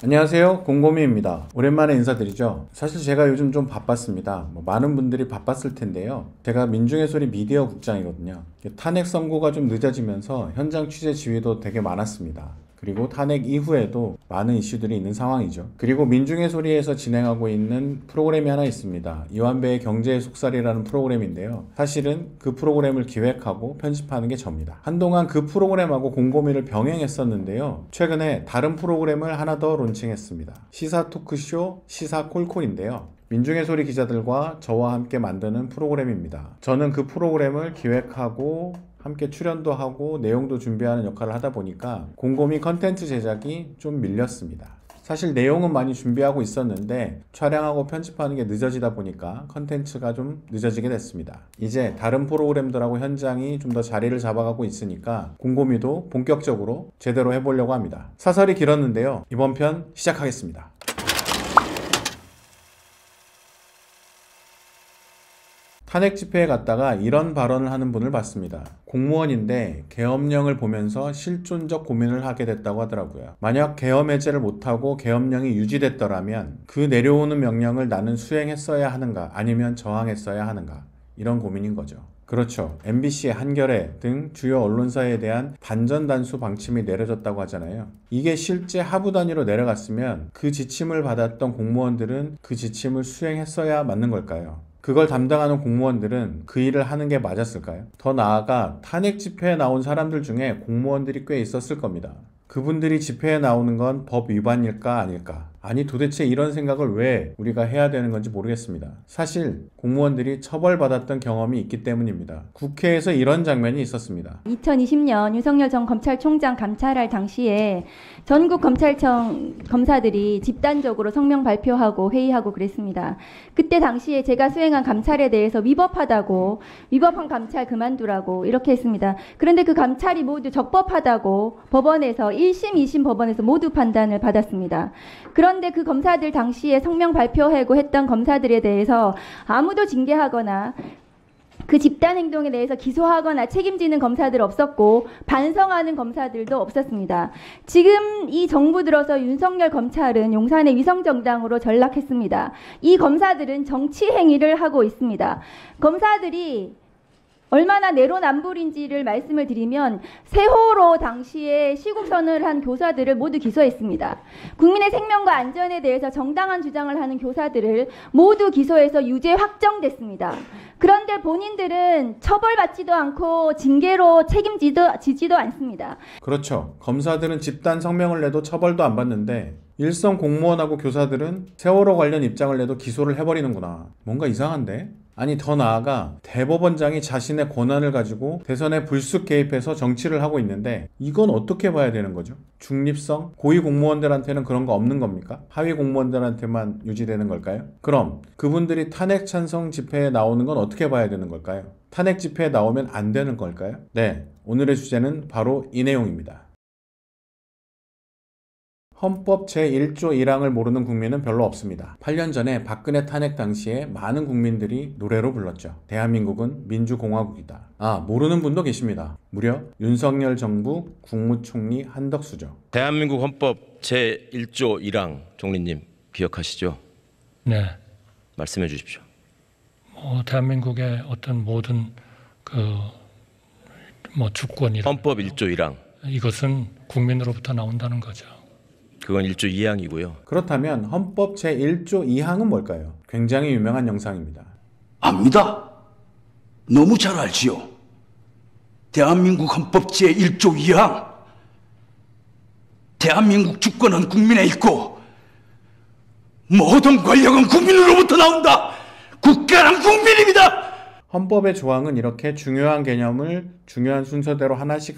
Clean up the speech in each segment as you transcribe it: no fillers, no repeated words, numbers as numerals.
안녕하세요, 곰곰이입니다. 오랜만에 인사드리죠. 사실 제가 요즘 좀 바빴습니다. 많은 분들이 바빴을 텐데요. 제가 민중의 소리 미디어 국장이거든요. 탄핵 선고가 좀 늦어지면서 현장 취재 지휘도 되게 많았습니다. 그리고 탄핵 이후에도 많은 이슈들이 있는 상황이죠. 그리고 민중의 소리에서 진행하고 있는 프로그램이 하나 있습니다. 이완배의 경제의 속살이라는 프로그램인데요. 사실은 그 프로그램을 기획하고 편집하는 게 접니다. 한동안 그 프로그램하고 곰곰이를 병행했었는데요. 최근에 다른 프로그램을 하나 더 론칭했습니다. 시사 토크쇼 시사 콜콜인데요. 민중의 소리 기자들과 저와 함께 만드는 프로그램입니다. 저는 그 프로그램을 기획하고 함께 출연도 하고 내용도 준비하는 역할을 하다 보니까 곰곰이 컨텐츠 제작이 좀 밀렸습니다. 사실 내용은 많이 준비하고 있었는데 촬영하고 편집하는 게 늦어지다 보니까 컨텐츠가 좀 늦어지게 됐습니다. 이제 다른 프로그램들하고 현장이 좀 더 자리를 잡아가고 있으니까 곰곰이도 본격적으로 제대로 해보려고 합니다. 사설이 길었는데요. 이번 편 시작하겠습니다. 탄핵 집회에 갔다가 이런 발언을 하는 분을 봤습니다. 공무원인데 계엄령을 보면서 실존적 고민을 하게 됐다고 하더라고요. 만약 계엄 해제를 못하고 계엄령이 유지됐더라면 그 내려오는 명령을 나는 수행했어야 하는가 아니면 저항했어야 하는가, 이런 고민인 거죠. 그렇죠. MBC, 한겨레 등 주요 언론사에 대한 단전단수 방침이 내려졌다고 하잖아요. 이게 실제 하부 단위로 내려갔으면 그 지침을 받았던 공무원들은 그 지침을 수행했어야 맞는 걸까요? 그걸 담당하는 공무원들은 그 일을 하는 게 맞았을까요? 더 나아가 탄핵 집회에 나온 사람들 중에 공무원들이 꽤 있었을 겁니다. 그분들이 집회에 나오는 건 법 위반일까 아닐까? 아니, 도대체 이런 생각을 왜 우리가 해야 되는 건지 모르겠습니다. 사실 공무원들이 처벌받았던 경험이 있기 때문입니다. 국회에서 이런 장면이 있었습니다. 2020년 윤석열 전 검찰총장 감찰할 당시에 전국 검찰청 검사들이 집단적으로 성명 발표하고 회의하고 그랬습니다. 그때 당시에 제가 수행한 감찰에 대해서 위법한 감찰 그만두라고 이렇게 했습니다. 그런데 그 감찰이 모두 적법하다고 법원에서 1심, 2심 법원에서 모두 판단을 받았습니다. 그런데 그 검사들 당시에 성명 발표하고 했던 검사들에 대해서 아무도 징계하거나 그 집단 행동에 대해서 기소하거나 책임지는 검사들 없었고 반성하는 검사들도 없었습니다. 지금 이 정부 들어서 윤석열 검찰은 용산의 위성정당으로 전락했습니다. 이 검사들은 정치 행위를 하고 있습니다. 검사들이 얼마나 내로남불인지를 말씀을 드리면 세월호 당시에 시국선언을 한 교사들을 모두 기소했습니다. 국민의 생명과 안전에 대해서 정당한 주장을 하는 교사들을 모두 기소해서 유죄 확정됐습니다. 그런데 본인들은 처벌받지도 않고 징계로 책임지지도 않습니다. 그렇죠. 검사들은 집단 성명을 내도 처벌도 안 받는데 일선 공무원하고 교사들은 세월호 관련 입장을 내도 기소를 해버리는구나. 뭔가 이상한데? 아니, 더 나아가 대법원장이 자신의 권한을 가지고 대선에 불쑥 개입해서 정치를 하고 있는데 이건 어떻게 봐야 되는 거죠? 중립성? 고위 공무원들한테는 그런 거 없는 겁니까? 하위 공무원들한테만 유지되는 걸까요? 그럼 그분들이 탄핵 찬성 집회에 나오는 건 어떻게 봐야 되는 걸까요? 탄핵 집회에 나오면 안 되는 걸까요? 네, 오늘의 주제는 바로 이 내용입니다. 헌법 제1조 1항을 모르는 국민은 별로 없습니다. 8년 전에 박근혜 탄핵 당시에 많은 국민들이 노래로 불렀죠. 대한민국은 민주공화국이다. 모르는 분도 계십니다. 무려 윤석열 정부 국무총리 한덕수죠. 대한민국 헌법 제1조 1항 총리님 기억하시죠? 네. 말씀해 주십시오. 대한민국의 어떤 모든 주권이라 헌법 1조 1항, 이것은 국민으로부터 나온다는 거죠. 그건 1조 2항이고요. 그렇다면 헌법 제1조 2항은 뭘까요? 굉장히 유명한 영상입니다. 압니다. 너무 잘 알지요. 대한민국 헌법 제1조 2항. 대한민국 주권은 국민에 있고 모든 권력은 국민으로부터 나온다. 국가란 국민입니다. 헌법의 조항은 이렇게 중요한 개념을 중요한 순서대로 하나씩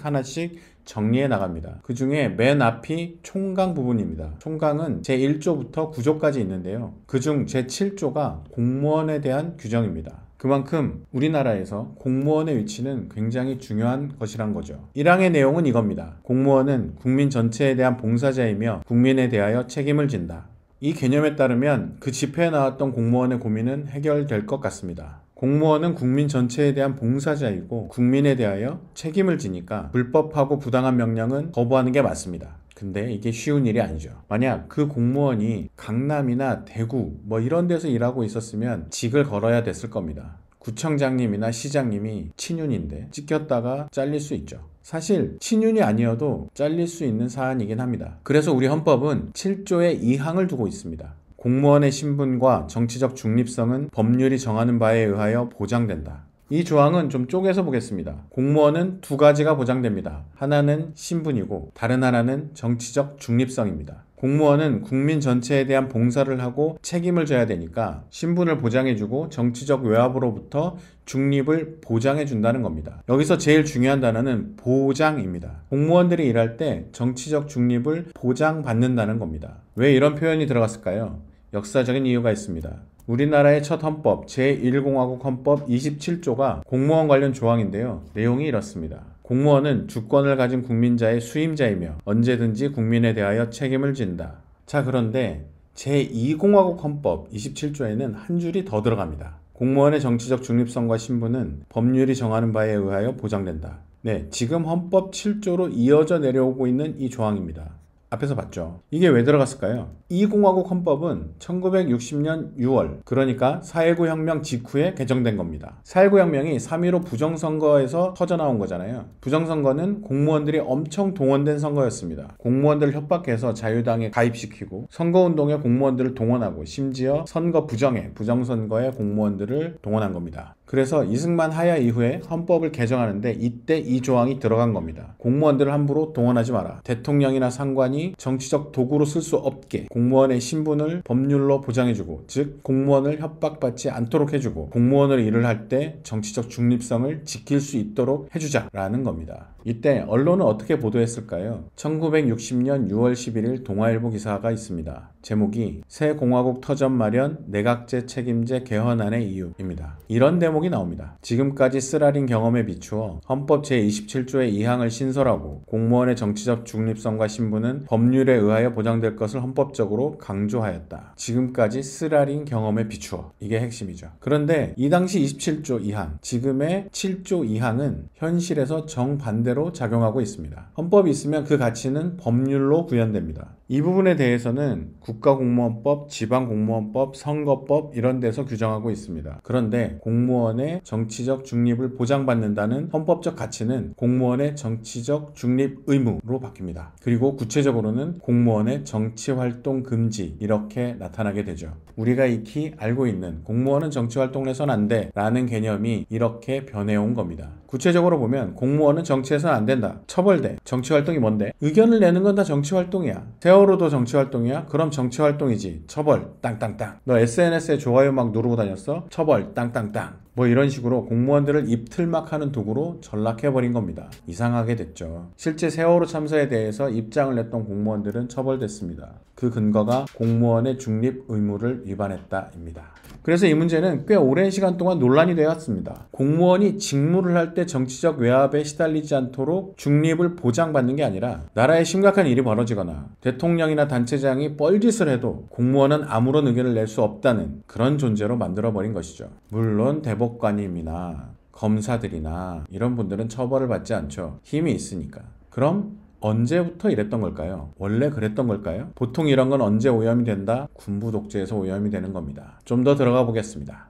정리해 나갑니다. 그 중에 맨 앞이 총강 부분입니다. 총강은 제1조부터 9조까지 있는데요. 그중 제7조가 공무원에 대한 규정입니다. 그만큼 우리나라에서 공무원의 위치는 굉장히 중요한 것이란 거죠. 1항의 내용은 이겁니다. 공무원은 국민 전체에 대한 봉사자이며 국민에 대하여 책임을 진다. 이 개념에 따르면 그 집회에 나왔던 공무원의 고민은 해결될 것 같습니다. 공무원은 국민 전체에 대한 봉사자이고 국민에 대하여 책임을 지니까 불법하고 부당한 명령은 거부하는 게 맞습니다. 근데 이게 쉬운 일이 아니죠. 만약 그 공무원이 강남이나 대구 뭐 이런 데서 일하고 있었으면 직을 걸어야 됐을 겁니다. 구청장님이나 시장님이 친윤인데 찍혔다가 잘릴 수 있죠. 사실 친윤이 아니어도 잘릴 수 있는 사안이긴 합니다. 그래서 우리 헌법은 7조의 2항을 두고 있습니다. 공무원의 신분과 정치적 중립성은 법률이 정하는 바에 의하여 보장된다. 이 조항은 좀 쪼개서 보겠습니다. 공무원은 두 가지가 보장됩니다. 하나는 신분이고 다른 하나는 정치적 중립성입니다. 공무원은 국민 전체에 대한 봉사를 하고 책임을 져야 되니까 신분을 보장해주고 정치적 외압으로부터 중립을 보장해준다는 겁니다. 여기서 제일 중요한 단어는 보장입니다. 공무원들이 일할 때 정치적 중립을 보장받는다는 겁니다. 왜 이런 표현이 들어갔을까요? 역사적인 이유가 있습니다. 우리나라의 첫 헌법 제1공화국 헌법 27조가 공무원 관련 조항인데요. 내용이 이렇습니다. 공무원은 주권을 가진 국민자의 수임자이며 언제든지 국민에 대하여 책임을 진다. 자, 그런데 제2공화국 헌법 27조에는 한 줄이 더 들어갑니다. 공무원의 정치적 중립성과 신분은 법률이 정하는 바에 의하여 보장된다. 네, 지금 헌법 7조로 이어져 내려오고 있는 이 조항입니다. 앞에서 봤죠. 이게 왜 들어갔을까요? 이 공화국 헌법은 1960년 6월, 그러니까 4.19 혁명 직후에 개정된 겁니다. 4.19 혁명이 3.15 부정선거에서 터져나온 거잖아요. 부정선거는 공무원들이 엄청 동원된 선거였습니다. 공무원들을 협박해서 자유당에 가입시키고 선거운동에 공무원들을 동원하고 심지어 선거 부정에, 부정선거에 공무원들을 동원한 겁니다. 그래서 이승만 하야 이후에 헌법을 개정하는데 이때 이 조항이 들어간 겁니다. 공무원들을 함부로 동원하지 마라. 대통령이나 상관이 정치적 도구로 쓸 수 없게 공무원의 신분을 법률로 보장해주고, 즉 공무원을 협박받지 않도록 해주고 공무원으로 일을 할 때 정치적 중립성을 지킬 수 있도록 해주자라는 겁니다. 이때 언론은 어떻게 보도했을까요? 1960년 6월 11일 동아일보 기사가 있습니다. 제목이 새 공화국 터전 마련 내각제 책임제 개헌안의 이유입니다. 이런 대목이 나옵니다. 지금까지 쓰라린 경험에 비추어 헌법 제27조의 2항을 신설하고 공무원의 정치적 중립성과 신분은 법률에 의하여 보장될 것을 헌법적으로 강조하였다. 지금까지 쓰라린 경험에 비추어. 이게 핵심이죠. 그런데 이 당시 27조 2항, 지금의 7조 2항은 현실에서 정반대로 작용하고 있습니다. 헌법이 있으면 그 가치는 법률로 구현됩니다. 이 부분에 대해서는 국가공무원법, 지방공무원법, 선거법 이런 데서 규정하고 있습니다. 그런데 공무원의 정치적 중립을 보장받는다는 헌법적 가치는 공무원의 정치적 중립 의무로 바뀝니다. 그리고 구체적으로는 공무원의 정치활동 금지 이렇게 나타나게 되죠. 우리가 익히 알고 있는 공무원은 정치활동을 해서는 안 돼 라는 개념이 이렇게 변해온 겁니다. 구체적으로 보면 공무원은 정치해서는 안 된다. 처벌돼. 정치활동이 뭔데? 의견을 내는 건 다 정치활동이야. 세월호도 정치활동이야? 그럼 정치활동이지. 처벌 땅땅땅. 너 SNS에 좋아요 막 누르고 다녔어? 처벌 땅땅땅. 뭐 이런 식으로 공무원들을 입틀막하는 도구로 전락해버린 겁니다. 이상하게 됐죠. 실제 세월호 참사에 대해서 입장을 냈던 공무원들은 처벌됐습니다. 그 근거가 공무원의 중립 의무를 위반했다입니다. 그래서 이 문제는 꽤 오랜 시간 동안 논란이 되었습니다. 공무원이 직무를 할 때 정치적 외압에 시달리지 않도록 중립을 보장받는 게 아니라 나라에 심각한 일이 벌어지거나 대통령이나 단체장이 뻘짓을 해도 공무원은 아무런 의견을 낼 수 없다는 그런 존재로 만들어버린 것이죠. 물론 대법관님이나 검사들이나 이런 분들은 처벌을 받지 않죠. 힘이 있으니까. 그럼 언제부터 이랬던 걸까요? 원래 그랬던 걸까요? 보통 이런 건 언제 오염이 된다? 군부 독재에서 오염이 되는 겁니다. 좀 더 들어가 보겠습니다.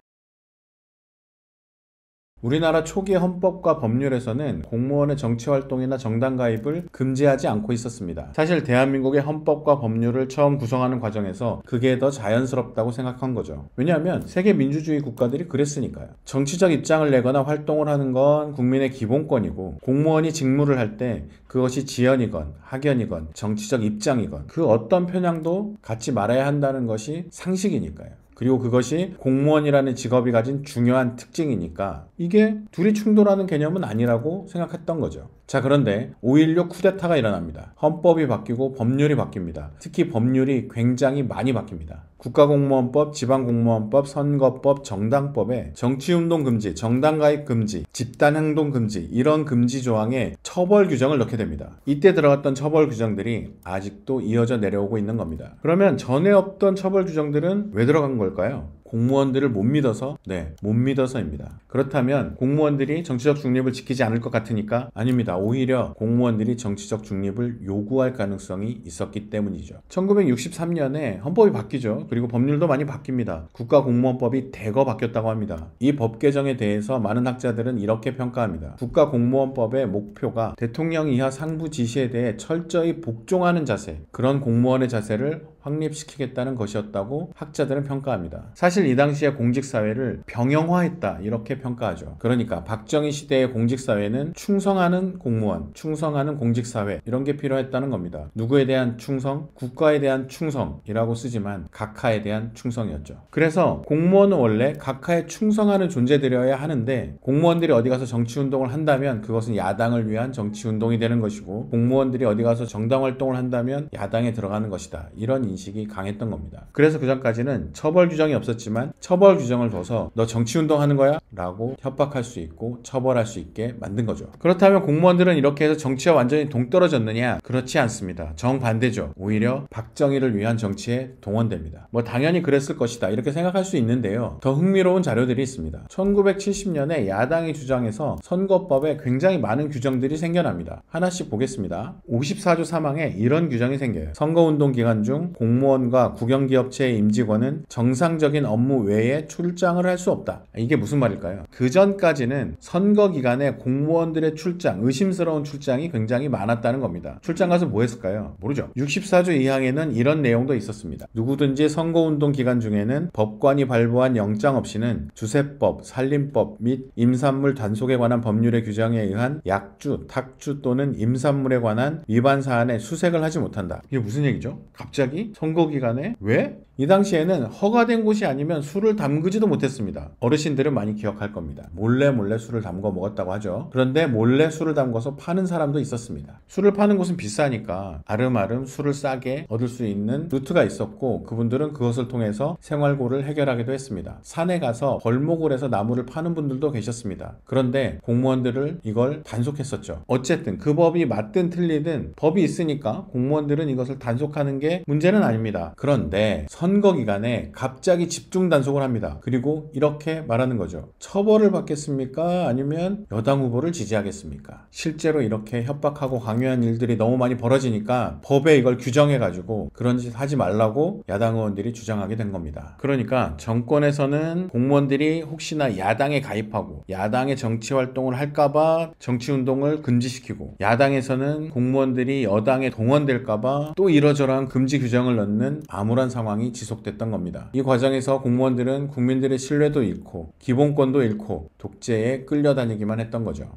우리나라 초기 헌법과 법률에서는 공무원의 정치활동이나 정당 가입을 금지하지 않고 있었습니다. 사실 대한민국의 헌법과 법률을 처음 구성하는 과정에서 그게 더 자연스럽다고 생각한 거죠. 왜냐하면 세계 민주주의 국가들이 그랬으니까요. 정치적 입장을 내거나 활동을 하는 건 국민의 기본권이고 공무원이 직무를 할 때 그것이 지연이건 학연이건 정치적 입장이건 그 어떤 편향도 갖지 말아야 한다는 것이 상식이니까요. 그리고 그것이 공무원이라는 직업이 가진 중요한 특징이니까 이게 둘이 충돌하는 개념은 아니라고 생각했던 거죠. 자, 그런데 5.16 쿠데타가 일어납니다. 헌법이 바뀌고 법률이 바뀝니다. 특히 법률이 굉장히 많이 바뀝니다. 국가공무원법, 지방공무원법, 선거법, 정당법에 정치운동 금지, 정당가입 금지, 집단행동 금지 이런 금지 조항에 처벌 규정을 넣게 됩니다. 이때 들어갔던 처벌 규정들이 아직도 이어져 내려오고 있는 겁니다. 그러면 전에 없던 처벌 규정들은 왜 들어간 걸까요? 공무원들을 못 믿어서? 네, 못 믿어서입니다. 그렇다면 공무원들이 정치적 중립을 지키지 않을 것 같으니까? 아닙니다. 오히려 공무원들이 정치적 중립을 요구할 가능성이 있었기 때문이죠. 1963년에 헌법이 바뀌죠. 그리고 법률도 많이 바뀝니다. 국가공무원법이 대거 바뀌었다고 합니다. 이 법 개정에 대해서 많은 학자들은 이렇게 평가합니다. 국가공무원법의 목표가 대통령 이하 상부 지시에 대해 철저히 복종하는 자세, 그런 공무원의 자세를 확립시키겠다는 것이었다고 학자들은 평가합니다. 사실 이 당시에 공직사회를 병영화했다 이렇게 평가하죠. 그러니까 박정희 시대의 공직사회는 충성하는 공무원, 충성하는 공직사회 이런 게 필요했다는 겁니다. 누구에 대한 충성? 국가에 대한 충성이라고 쓰지만 각하에 대한 충성이었죠. 그래서 공무원은 원래 각하에 충성하는 존재들이어야 하는데 공무원들이 어디 가서 정치운동을 한다면 그것은 야당을 위한 정치운동이 되는 것이고 공무원들이 어디 가서 정당활동을 한다면 야당에 들어가는 것이다. 이런 인식이 강했던 겁니다. 그래서 그전까지는 처벌 규정이 없었지만 처벌 규정을 둬서 너 정치운동 하는 거야? 라고 협박할 수 있고 처벌할 수 있게 만든 거죠. 그렇다면 공무원들은 이렇게 해서 정치와 완전히 동떨어졌느냐? 그렇지 않습니다. 정반대죠. 오히려 박정희를 위한 정치에 동원됩니다. 뭐 당연히 그랬을 것이다 이렇게 생각할 수 있는데요. 더 흥미로운 자료들이 있습니다. 1970년에 야당이 주장해서 선거법에 굉장히 많은 규정들이 생겨납니다. 하나씩 보겠습니다. 54조 3항에 이런 규정이 생겨요. 선거운동 기간 중 공무원과 국영기업체의 임직원은 정상적인 업무 외에 출장을 할 수 없다. 이게 무슨 말일까요? 그 전까지는 선거 기간에 공무원들의 출장, 의심스러운 출장이 굉장히 많았다는 겁니다. 출장 가서 뭐 했을까요? 모르죠. 64조 2항에는 이런 내용도 있었습니다. 누구든지 선거운동 기간 중에는 법관이 발부한 영장 없이는 주세법, 산림법 및 임산물 단속에 관한 법률의 규정에 의한 약주, 탁주 또는 임산물에 관한 위반 사안에 수색을 하지 못한다. 이게 무슨 얘기죠? 갑자기 선거 기간에? 왜? 이 당시에는 허가된 곳이 아니면 술을 담그지도 못했습니다. 어르신들은 많이 기억할 겁니다. 몰래 술을 담궈 먹었다고 하죠. 그런데 몰래 술을 담궈서 파는 사람도 있었습니다. 술을 파는 곳은 비싸니까 아름아름 술을 싸게 얻을 수 있는 루트가 있었고 그분들은 그것을 통해서 생활고를 해결하기도 했습니다. 산에 가서 벌목을 해서 나무를 파는 분들도 계셨습니다. 그런데 공무원들을 이걸 단속했었죠. 어쨌든 그 법이 맞든 틀리든 법이 있으니까 공무원들은 이것을 단속하는 게 문제는 아닙니다. 그런데 선거 기간에 갑자기 집중 단속을 합니다. 그리고 이렇게 말하는 거죠. 처벌을 받겠습니까? 아니면 여당 후보를 지지하겠습니까? 실제로 이렇게 협박하고 강요한 일들이 너무 많이 벌어지니까 법에 이걸 규정해가지고 그런 짓 하지 말라고 야당 의원들이 주장하게 된 겁니다. 그러니까 정권에서는 공무원들이 혹시나 야당에 가입하고 야당의 정치 활동을 할까봐 정치운동을 금지시키고 야당에서는 공무원들이 여당에 동원될까봐 또 이러저러한 금지 규정을 넣는 암울한 상황이 지속됐던 겁니다. 이 과정에서 공무원들은 국민들의 신뢰도 잃고 기본권도 잃고 독재에 끌려다니기만 했던 거죠.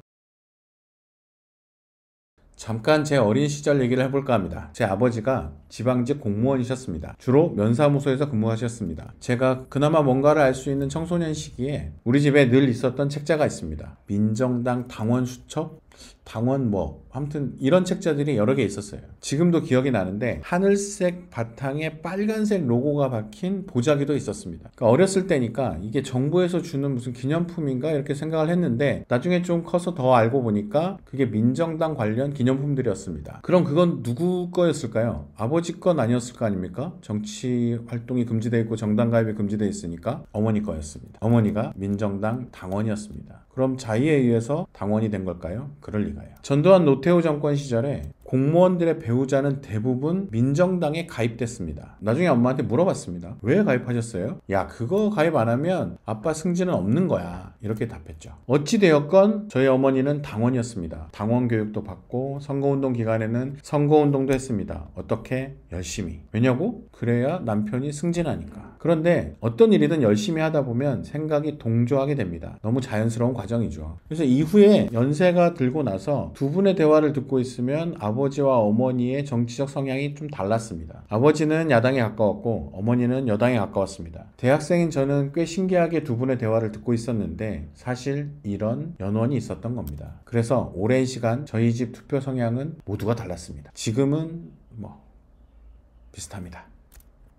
잠깐 제 어린 시절 얘기를 해볼까 합니다. 제 아버지가 지방직 공무원이셨습니다. 주로 면사무소에서 근무하셨습니다. 제가 그나마 뭔가를 알 수 있는 청소년 시기에 우리 집에 늘 있었던 책자가 있습니다. 민정당 당원 수첩? 당원 아무튼 이런 책자들이 여러 개 있었어요. 지금도 기억이 나는데 하늘색 바탕에 빨간색 로고가 박힌 보자기도 있었습니다. 그러니까 어렸을 때니까 이게 정부에서 주는 무슨 기념품인가 이렇게 생각을 했는데 나중에 좀 커서 더 알고 보니까 그게 민정당 관련 기념품들이었습니다. 그럼 그건 누구 거였을까요? 아버지 건 아니었을 거 아닙니까? 정치 활동이 금지되어 있고 정당 가입이 금지되어 있으니까 어머니 거였습니다. 어머니가 민정당 당원이었습니다. 그럼 자의에 의해서 당원이 된 걸까요? 그럴 리가요. 전두환 노태우 정권 시절에 공무원들의 배우자는 대부분 민정당에 가입됐습니다. 나중에 엄마한테 물어봤습니다. 왜 가입하셨어요? 야, 그거 가입 안 하면 아빠 승진은 없는 거야. 이렇게 답했죠. 어찌되었건 저희 어머니는 당원이었습니다. 당원 교육도 받고 선거운동 기간에는 선거운동도 했습니다. 어떻게? 열심히. 왜냐고? 그래야 남편이 승진하니까. 그런데 어떤 일이든 열심히 하다 보면 생각이 동조하게 됩니다. 너무 자연스러운 과정이죠. 그래서 이후에 연세가 들고 나서 두 분의 대화를 듣고 있으면 아버지와 어머니의 정치적 성향이 좀 달랐습니다. 아버지는 야당에 가까웠고 어머니는 여당에 가까웠습니다. 대학생인 저는 꽤 신기하게 두 분의 대화를 듣고 있었는데 사실 이런 연원이 있었던 겁니다. 그래서 오랜 시간 저희 집 투표 성향은 모두가 달랐습니다. 지금은 비슷합니다.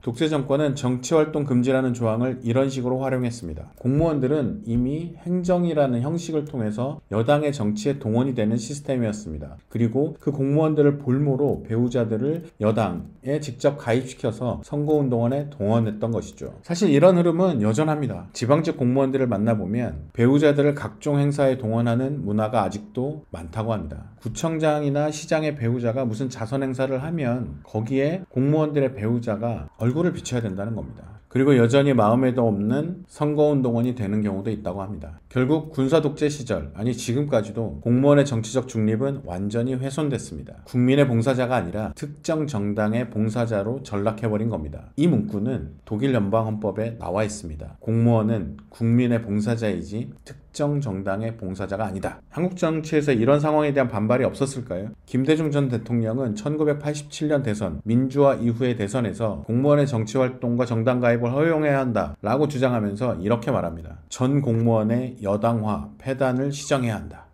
독재 정권은 정치활동 금지라는 조항을 이런 식으로 활용했습니다. 공무원들은 이미 행정이라는 형식을 통해서 여당의 정치에 동원이 되는 시스템이었습니다. 그리고 그 공무원들을 볼모로 배우자들을 여당에 직접 가입시켜서 선거운동원에 동원했던 것이죠. 사실 이런 흐름은 여전합니다. 지방직 공무원들을 만나보면 배우자들을 각종 행사에 동원하는 문화가 아직도 많다고 합니다. 구청장이나 시장의 배우자가 무슨 자선 행사를 하면 거기에 공무원들의 배우자가 얼굴을 비춰야 된다는 겁니다. 그리고 여전히 마음에도 없는 선거운동원이 되는 경우도 있다고 합니다. 결국 군사독재 시절, 아니 지금까지도 공무원의 정치적 중립은 완전히 훼손됐습니다. 국민의 봉사자가 아니라 특정 정당의 봉사자로 전락해버린 겁니다. 이 문구는 독일 연방헌법에 나와 있습니다. 공무원은 국민의 봉사자이지 특정 정당의 봉사자가 아니다. 한국 정치에서 이런 상황에 대한 반발이 없었을까요? 김대중 전 대통령은 1987년 대선, 민주화 이후의 대선에서 공무원의 정치활동과 정당 가입을 허용해야 한다 라고 주장하면서 이렇게 말합니다. 전 공무원의 여당화, 폐단을 시정해야 한다.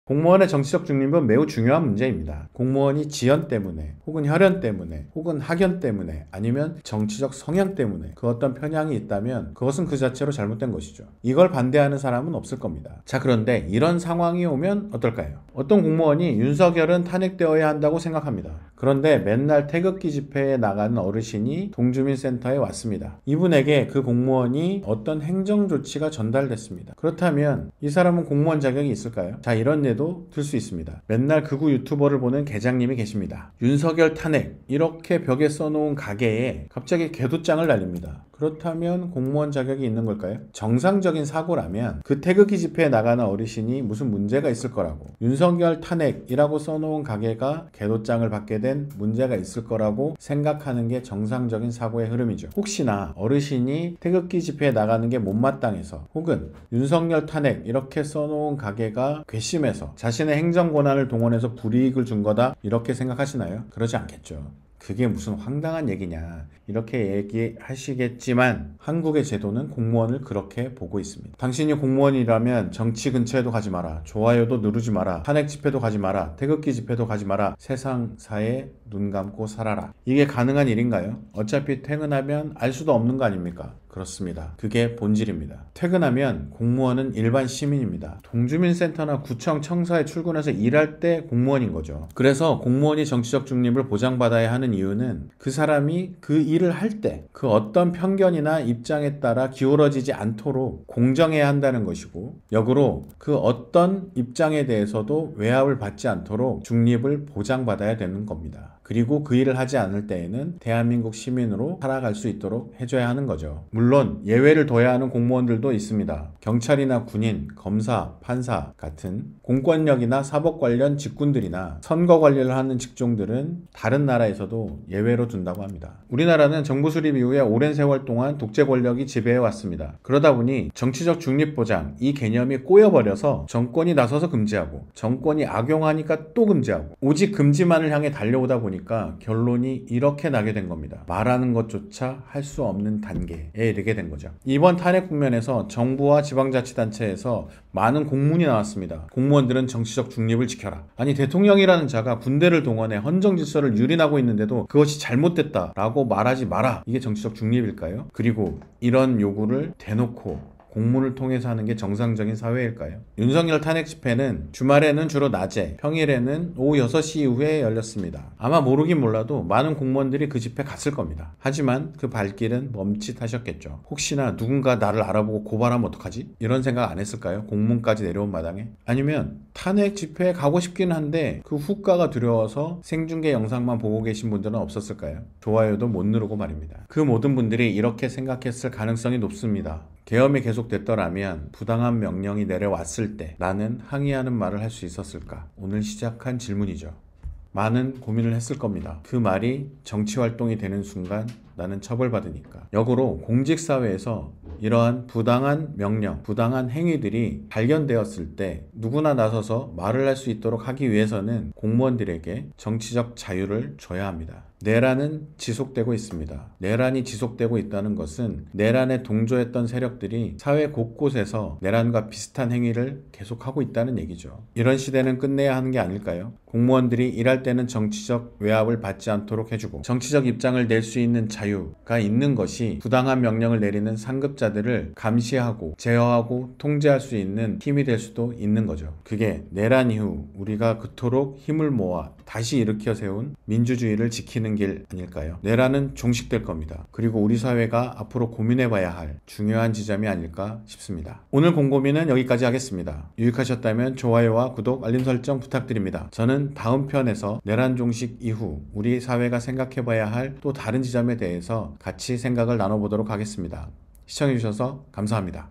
공무원의 정치적 중립은 매우 중요한 문제입니다. 공무원이 지연 때문에 혹은 혈연 때문에 혹은 학연 때문에 아니면 정치적 성향 때문에 그 어떤 편향이 있다면 그것은 그 자체로 잘못된 것이죠. 이걸 반대하는 사람은 없을 겁니다. 자, 그런데 이런 상황이 오면 어떨까요? 어떤 공무원이 윤석열은 탄핵되어야 한다고 생각합니다. 그런데 맨날 태극기 집회에 나가는 어르신이 동주민센터에 왔습니다. 이분에게 그 공무원이 어떤 행정 조치가 전달됐습니다. 그렇다면 이 사람은 공무원 자격이 있을까요? 자, 이런 예도 들 수 있습니다. 맨날 극우 유튜버를 보는 계장님이 계십니다. 윤석열 탄핵 이렇게 벽에 써놓은 가게에 갑자기 개도장을 날립니다. 그렇다면 공무원 자격이 있는 걸까요? 정상적인 사고라면 그 태극기 집회에 나가는 어르신이 무슨 문제가 있을 거라고, 윤석열 탄핵이라고 써놓은 가게가 개도장을 받게 된 문제가 있을 거라고 생각하는 게 정상적인 사고의 흐름이죠. 혹시나 어르신이 태극기 집회에 나가는 게 못마땅해서 혹은 윤석열 탄핵 이렇게 써놓은 가게가 괘씸해서 자신의 행정 권한을 동원해서 불이익을 준 거다 이렇게 생각하시나요? 그러지 않겠죠. 그게 무슨 황당한 얘기냐 이렇게 얘기하시겠지만 한국의 제도는 공무원을 그렇게 보고 있습니다. 당신이 공무원이라면 정치 근처에도 가지 마라, 좋아요도 누르지 마라, 탄핵 집회도 가지 마라, 태극기 집회도 가지 마라, 세상사에 눈 감고 살아라. 이게 가능한 일인가요? 어차피 퇴근하면 알 수도 없는 거 아닙니까? 그렇습니다. 그게 본질입니다. 퇴근하면 공무원은 일반 시민입니다. 동주민센터나 구청, 청사에 출근해서 일할 때 공무원인 거죠. 그래서 공무원이 정치적 중립을 보장받아야 하는 이유는 그 사람이 그 일을 할 때 그 어떤 편견이나 입장에 따라 기울어지지 않도록 공정해야 한다는 것이고, 역으로 그 어떤 입장에 대해서도 외압을 받지 않도록 중립을 보장받아야 되는 겁니다. 그리고 그 일을 하지 않을 때에는 대한민국 시민으로 살아갈 수 있도록 해줘야 하는 거죠. 물론 예외를 둬야 하는 공무원들도 있습니다. 경찰이나 군인, 검사, 판사 같은 공권력이나 사법 관련 직군들이나 선거 관리를 하는 직종들은 다른 나라에서도 예외로 둔다고 합니다. 우리나라는 정부 수립 이후에 오랜 세월 동안 독재 권력이 지배해 왔습니다. 그러다 보니 정치적 중립 보장 이 개념이 꼬여버려서 정권이 나서서 금지하고 정권이 악용하니까 또 금지하고 오직 금지만을 향해 달려오다 보니 결론이 이렇게 나게 된 겁니다. 말하는 것조차 할 수 없는 단계에 이르게 된 거죠. 이번 탄핵 국면에서 정부와 지방자치단체에서 많은 공문이 나왔습니다. 공무원들은 정치적 중립을 지켜라. 아니, 대통령이라는 자가 군대를 동원해 헌정질서를 유린하고 있는데도 그것이 잘못됐다라고 말하지 마라. 이게 정치적 중립일까요? 그리고 이런 요구를 대놓고 공문을 통해서 하는 게 정상적인 사회일까요? 윤석열 탄핵 집회는 주말에는 주로 낮에, 평일에는 오후 6시 이후에 열렸습니다. 아마 모르긴 몰라도 많은 공무원들이 그 집회 갔을 겁니다. 하지만 그 발길은 멈칫하셨겠죠. 혹시나 누군가 나를 알아보고 고발하면 어떡하지? 이런 생각 안 했을까요? 공문까지 내려온 마당에? 아니면 탄핵 집회에 가고 싶긴 한데 그 후과가 두려워서 생중계 영상만 보고 계신 분들은 없었을까요? 좋아요도 못 누르고 말입니다. 그 모든 분들이 이렇게 생각했을 가능성이 높습니다. 계엄이 계속됐더라면 부당한 명령이 내려왔을 때 나는 항의하는 말을 할 수 있었을까? 오늘 시작한 질문이죠. 많은 고민을 했을 겁니다. 그 말이 정치활동이 되는 순간 나는 처벌받으니까. 역으로 공직사회에서 이러한 부당한 명령, 부당한 행위들이 발견되었을 때 누구나 나서서 말을 할 수 있도록 하기 위해서는 공무원들에게 정치적 자유를 줘야 합니다. 내란은 지속되고 있습니다. 내란이 지속되고 있다는 것은 내란에 동조했던 세력들이 사회 곳곳에서 내란과 비슷한 행위를 계속하고 있다는 얘기죠. 이런 시대는 끝내야 하는 게 아닐까요? 공무원들이 일할 때는 정치적 외압을 받지 않도록 해주고 정치적 입장을 낼 수 있는 자유가 있는 것이 부당한 명령을 내리는 상급자들을 감시하고 제어하고 통제할 수 있는 힘이 될 수도 있는 거죠. 그게 내란 이후 우리가 그토록 힘을 모아 다시 일으켜 세운 민주주의를 지키는 길 아닐까요? 내란은 종식될 겁니다. 그리고 우리 사회가 앞으로 고민해봐야 할 중요한 지점이 아닐까 싶습니다. 오늘 곰고민은 여기까지 하겠습니다. 유익하셨다면 좋아요와 구독, 알림 설정 부탁드립니다. 저는 다음 편에서 내란 종식 이후 우리 사회가 생각해봐야 할 또 다른 지점에 대해서 같이 생각을 나눠보도록 하겠습니다. 시청해주셔서 감사합니다.